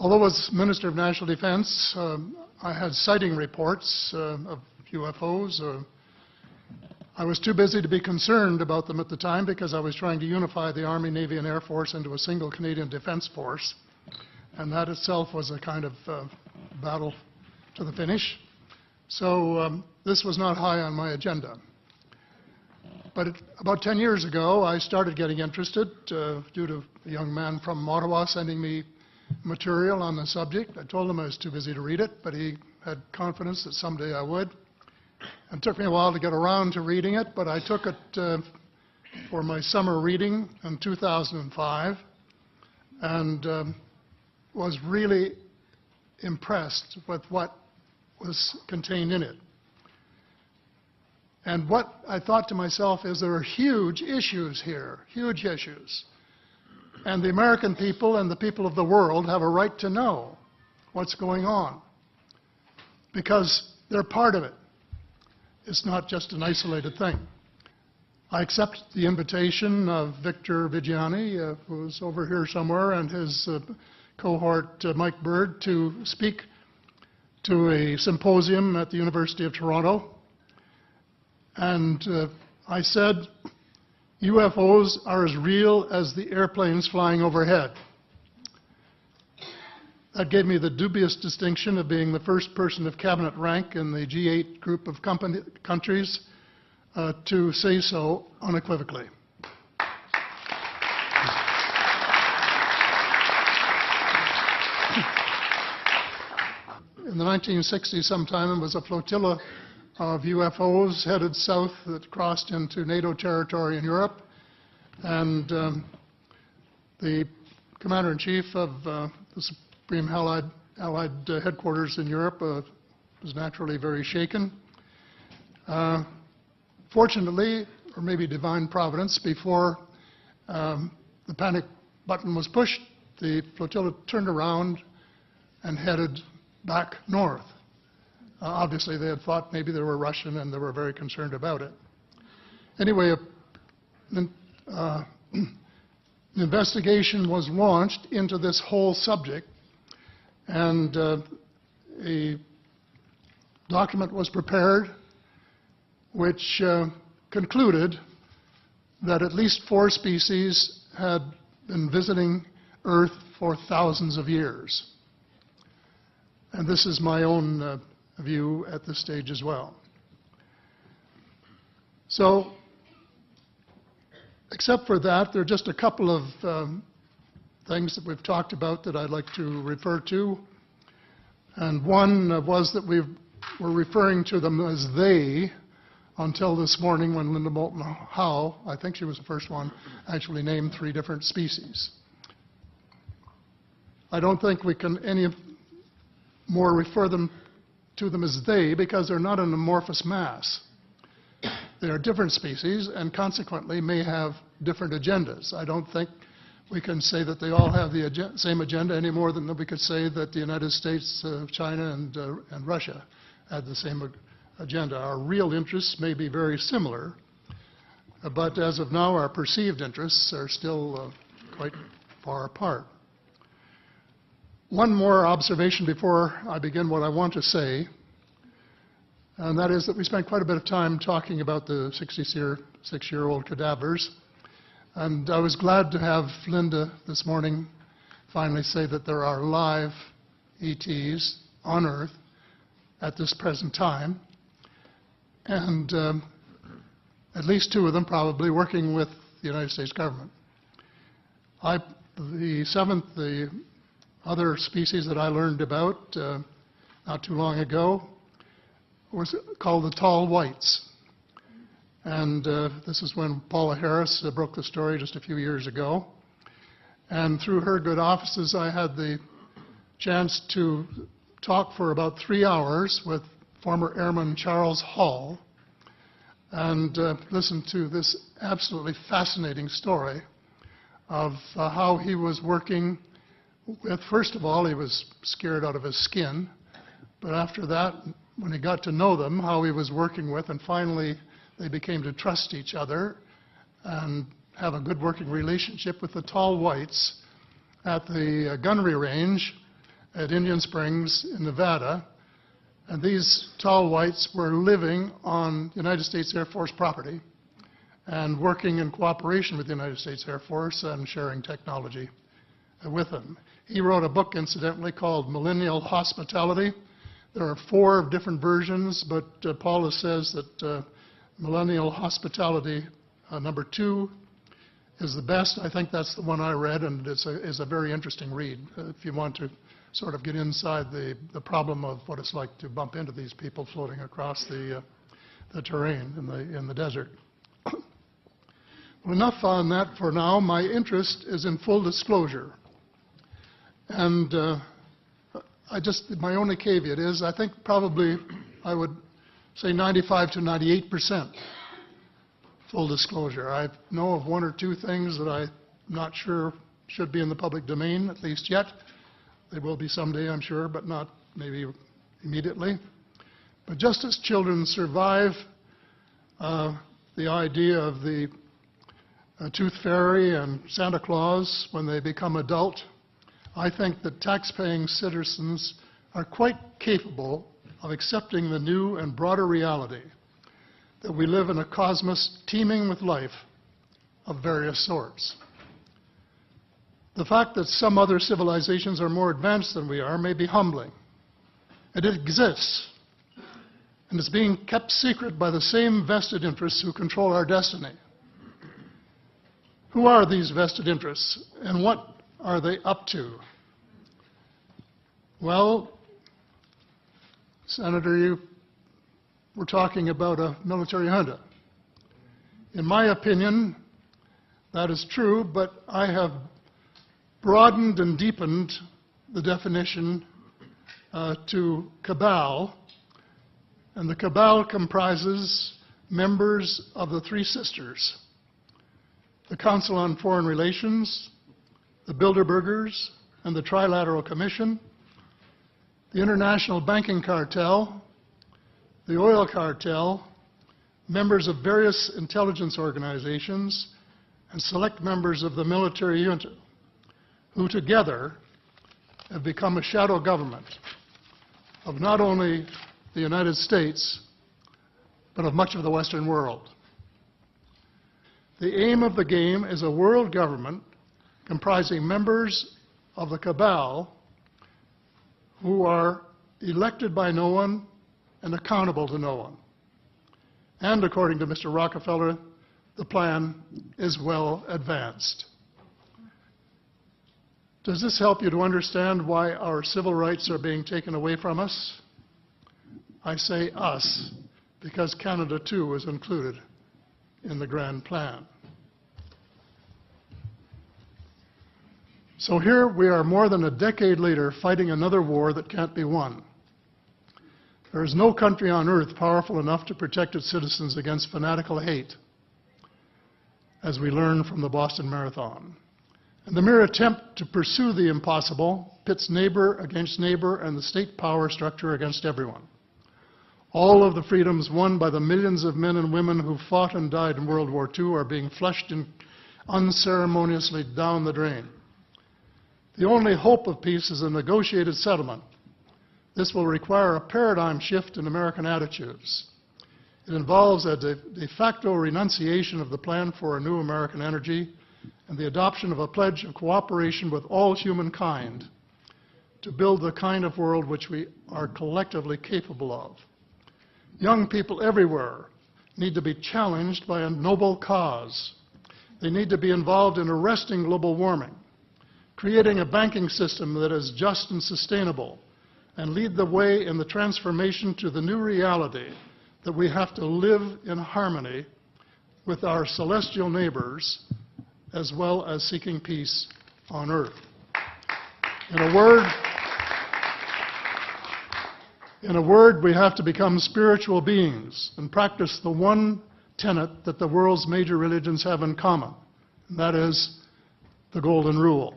Although as Minister of National Defense, I had sighting reports of UFOs. I was too busy to be concerned about them at the time because I was trying to unify the Army, Navy, and Air Force into a single Canadian Defence Force. And that itself was a kind of battle to the finish. So this was not high on my agenda. But about 10 years ago, I started getting interested due to a young man from Ottawa sending me material on the subject. I told him I was too busy to read it, but he had confidence that someday I would. It took me a while to get around to reading it, but I took it for my summer reading in 2005 and was really impressed with what was contained in it. And what I thought to myself is there are huge issues here, huge issues. And the American people and the people of the world have a right to know what's going on because they're part of it. It's not just an isolated thing. I accept the invitation of Victor Viggiani, who's over here somewhere, and his cohort, Mike Bird, to speak to a symposium at the University of Toronto. And I said, UFOs are as real as the airplanes flying overhead. That gave me the dubious distinction of being the first person of cabinet rank in the G8 group of countries to say so unequivocally. In the 1960s sometime, it was a flotilla of UFOs headed south that crossed into NATO territory in Europe. And the Commander-in-Chief of the Supreme Allied Headquarters in Europe was naturally very shaken. Fortunately, or maybe divine providence, before the panic button was pushed, the flotilla turned around and headed back north. Obviously, they had thought maybe they were Russian and they were very concerned about it. Anyway, an investigation was launched into this whole subject, and a document was prepared which concluded that at least 4 species had been visiting Earth for thousands of years. And this is my own view at this stage as well. So, except for that, there are just a couple of things that we've talked about that I'd like to refer to. And one was that we were referring to them as they until this morning when Linda Moulton Howe, I think she was the first one, actually named 3 different species. I don't think we can any more refer to them as they because they're not an amorphous mass. They are different species and consequently may have different agendas. I don't think we can say that they all have the same agenda any more than we could say that the United States, China, and Russia had the same agenda. Our real interests may be very similar, but as of now, our perceived interests are still quite far apart. One more observation before I begin what I want to say, and that is that we spent quite a bit of time talking about the 66-year-old cadavers. And I was glad to have Linda this morning finally say that there are live ETs on Earth at this present time, and at least 2 of them probably working with the United States government. The other species that I learned about not too long ago was called the tall whites. And this is when Paula Harris broke the story just a few years ago. And through her good offices, I had the chance to talk for about 3 hours with former Airman Charles Hall and listen to this absolutely fascinating story of how he was working with, first of all, he was scared out of his skin, but after that, when he got to know them, how he was working with, and finally they became to trust each other and have a good working relationship with the tall whites at the gunnery range at Indian Springs in Nevada, and these tall whites were living on United States Air Force property and working in cooperation with the United States Air Force and sharing technology with them. He wrote a book, incidentally, called Millennial Hospitality. There are 4 different versions, but Paula says that Millennial Hospitality number 2 is the best. I think that's the one I read, and it's a very interesting read if you want to sort of get inside the problem of what it's like to bump into these people floating across the terrain in the desert. Well, enough on that for now. My interest is in full disclosure. And my only caveat is I think probably I would say 95 to 98% full disclosure. I know of 1 or 2 things that I'm not sure should be in the public domain, at least yet. They will be someday, I'm sure, but not maybe immediately. But just as children survive the idea of the Tooth Fairy and Santa Claus when they become adult, I think that tax-paying citizens are quite capable of accepting the new and broader reality that we live in a cosmos teeming with life of various sorts. The fact that some other civilizations are more advanced than we are may be humbling. And it exists, and it's being kept secret by the same vested interests who control our destiny. Who are these vested interests, and what are they up to? Well, Senator, you were talking about a military junta. In my opinion, that is true, but I have broadened and deepened the definition to cabal, and the cabal comprises members of the 3 sisters: the Council on Foreign Relations, the Bilderbergers, and the Trilateral Commission, the International Banking Cartel, the Oil Cartel, members of various intelligence organizations, and select members of the military junta, who together have become a shadow government of not only the United States, but of much of the Western world. The aim of the game is a world government comprising members of the cabal who are elected by no one and accountable to no one. And according to Mr. Rockefeller, the plan is well advanced. Does this help you to understand why our civil rights are being taken away from us? I say us, because Canada too is included in the grand plan. So here we are more than a decade later fighting another war that can't be won. There is no country on earth powerful enough to protect its citizens against fanatical hate, as we learned from the Boston Marathon. And the mere attempt to pursue the impossible pits neighbor against neighbor and the state power structure against everyone. All of the freedoms won by the millions of men and women who fought and died in World War II are being flushed unceremoniously down the drain. The only hope of peace is a negotiated settlement. This will require a paradigm shift in American attitudes. It involves a de facto renunciation of the plan for a new American energy and the adoption of a pledge of cooperation with all humankind to build the kind of world which we are collectively capable of. Young people everywhere need to be challenged by a noble cause. They need to be involved in arresting global warming, creating a banking system that is just and sustainable, and lead the way in the transformation to the new reality that we have to live in harmony with our celestial neighbors, as well as seeking peace on earth. In a word, we have to become spiritual beings and practice the one tenet that the world's major religions have in common, and that is the Golden Rule.